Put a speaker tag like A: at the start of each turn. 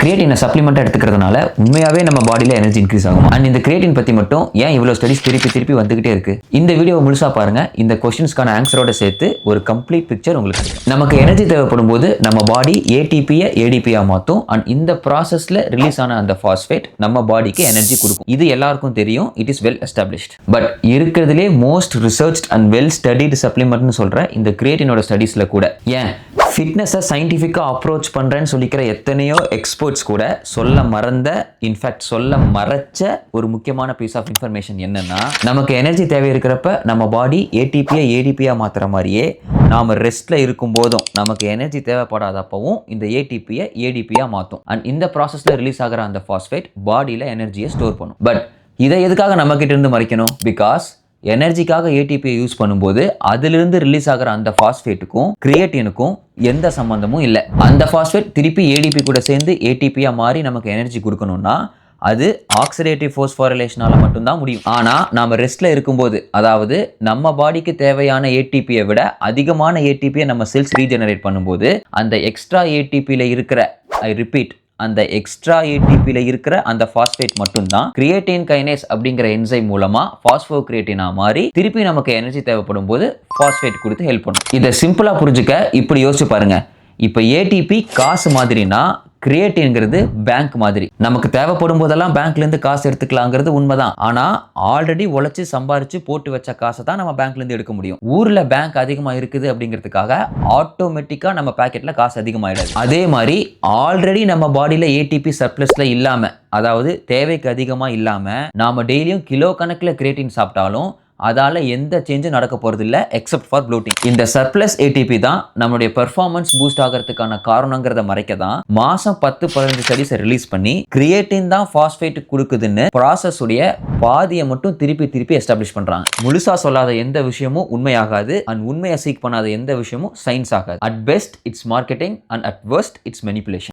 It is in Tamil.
A: கிரியேட்டினை சப்ளிமெண்ட்டாக எடுத்துக்கிறதுனால உண்மையாகவே நம்ம பாடியில் எனர்ஜி இன்க்ரீஸ் ஆகும். அண்ட் இந்த கிரியேட்டின் பற்றி மட்டும் ஏன் இவ்வளோ ஸ்டடிஸ் திருப்பி வந்துகிட்டே இருக்கு? இந்த வீடியோவை முழுசா பாருங்க. இந்த கொஸ்டின்ஸ்க்கான ஆன்சரோட சேர்த்து ஒரு கம்ப்ளீட் பிக்சர் உங்களுக்கு. நமக்கு எனர்ஜி தேவைப்படும் போது நம்ம பாடி ஏடிபியை ஏடிபியா மாற்றும். அண்ட் இந்த ப்ராசஸ்ல ரிலீஸ் ஆன அந்த பாஸ்பேட் நம்ம பாடிக்கு எனர்ஜி கொடுக்கும். இது எல்லாருக்கும் தெரியும். It is well established. But இருக்கிறதுலே most researched and well studied சப்ளிமெண்ட்னு சொல்ற இந்த கிரியேட்டினோட ஸ்டடிஸ்ல கூட ஏன் ஃபிட்னஸை சயின்டிஃபிக்காக அப்ரோச் பண்ணுறேன்னு சொல்லிக்கிற எத்தனையோ எக்ஸ்பர்ட்ஸ் கூட சொல்ல மறந்த, இன்ஃபேக்ட் சொல்ல மறைச்ச ஒரு முக்கியமான பீஸ் ஆஃப் இன்ஃபர்மேஷன் என்னன்னா, நமக்கு எனர்ஜி தேவை இருக்கிறப்ப நம்ம பாடி ஏடிபியை ஏடிபியாக மாற்றுற மாதிரியே நாம் ரெஸ்ட்டில் இருக்கும் போதும் நமக்கு எனர்ஜி தேவைப்படாதப்பவும் இந்த ஏடிபியை ஏடிபியாக மாற்றும். அண்ட் இந்த ப்ராசஸில் ரிலீஸ் ஆகிற அந்த பாஸ்பேட் பாடியில் எனர்ஜியை ஸ்டோர் பண்ணும். பட் இதை எதுக்காக நம்ம கிட்ட இருந்து மறைக்கணும்? பிகாஸ் எனர்ஜிக்காக ஏடிபியை யூஸ் பண்ணும்போது அதிலிருந்து ரிலீஸ் ஆகிற அந்த பாஸ்பேட்டுக்கும் கிரியேட்டினுக்கும் எந்த சம்பந்தமும் இல்லை. அந்த பாஸ்பேட் திருப்பி ஏடிபி கூட சேர்ந்து ஏடிபியா மாறி நமக்கு எனர்ஜி கொடுக்கணும்னா அது ஆக்சிடேட்டிவ் போஸ்போரிலேஷனால மட்டும்தான் முடியும். ஆனா நாம ரெஸ்ட்ல இருக்கும்போது, அதாவது நம்ம பாடிக்கு தேவையான ஏடிபியை விட அதிகமான ஏடிபியை நம்ம செல்ஸ் ரீஜெனரேட் பண்ணும்போது அந்த எக்ஸ்ட்ரா ஏடிபியில இருக்கிற, ஐ ரிப்பீட், அந்த எக்ஸ்ட்ரா ஏடிபியில இருக்கிற அந்த பாஸ்பேட் மட்டும்தான் கிரியேட்டின் கைனேஸ் அப்படிங்கிற என்சைம் மூலமா பாஸ்போகிரியேட்டினா மாறி திருப்பி நமக்கு எனர்ஜி தேவைப்படும் போது பாஸ்பேட் கொடுத்து ஹெல்ப் பண்ணும். இதை சிம்பிளா புரிஞ்சுக்க இப்படி யோசிச்சு பாருங்க. இப்போ ஏடிபி காசு மாதிரினா கிரியேட்டின்ங்கிறது பேங்க் மாதிரி. நமக்கு தேவைப்படும் போதெல்லாம் பேங்க்ல இருந்து காசு எடுத்துக்கலாங்கிறது உண்மைதான். ஆனா ஆல்ரெடி உழைச்சு சம்பாரிச்சு போட்டு வச்ச காசை தான் நம்ம பேங்க்ல இருந்து எடுக்க முடியும். ஊர்ல பேங்க் அதிகமா இருக்குது அப்படிங்கிறதுக்காக ஆட்டோமேட்டிக்கா நம்ம பாக்கெட்ல காசு அதிகமாயிடாது. அதே மாதிரி ஆல்ரெடி நம்ம பாடியில ஏடிபி சர்ப்ளஸ்ல இல்லாம, அதாவது தேவைக்கு அதிகமா இல்லாம நாம டெய்லியும் கிலோ கணக்குல கிரியேட்டின் சாப்பிட்டாலும் அதால எந்த சேஞ்சும் நடக்க போறது இல்ல, எக்ஸப்ட் ஃபார் ப்ளோட்டிங். இந்த சர்ப்ளஸ் ஏடிபி தான் நம்மளுடைய பெர்ஃபார்மன்ஸ் பூஸ்ட் ஆகிறதுக்கான காரணங்கிறத மறைக்க தான் மாசம் 10-15 ஸ்டடிஸை ரிலீஸ் பண்ணி கிரியேட்டின் தான் பாஸ்பேட் கொடுக்குதுன்னு ப்ராசஸ் உடைய பாதியை மட்டும் திருப்பி எஸ்டாப்ளிஷ் பண்றாங்க. முழுசா சொல்லாத எந்த விஷயமும் உண்மையாகாது. அண்ட் உண்மையை சீக் பண்ணாத எந்த விஷயமும் சயின்ஸ் ஆகாது. At best it's marketing and at worst it's manipulation.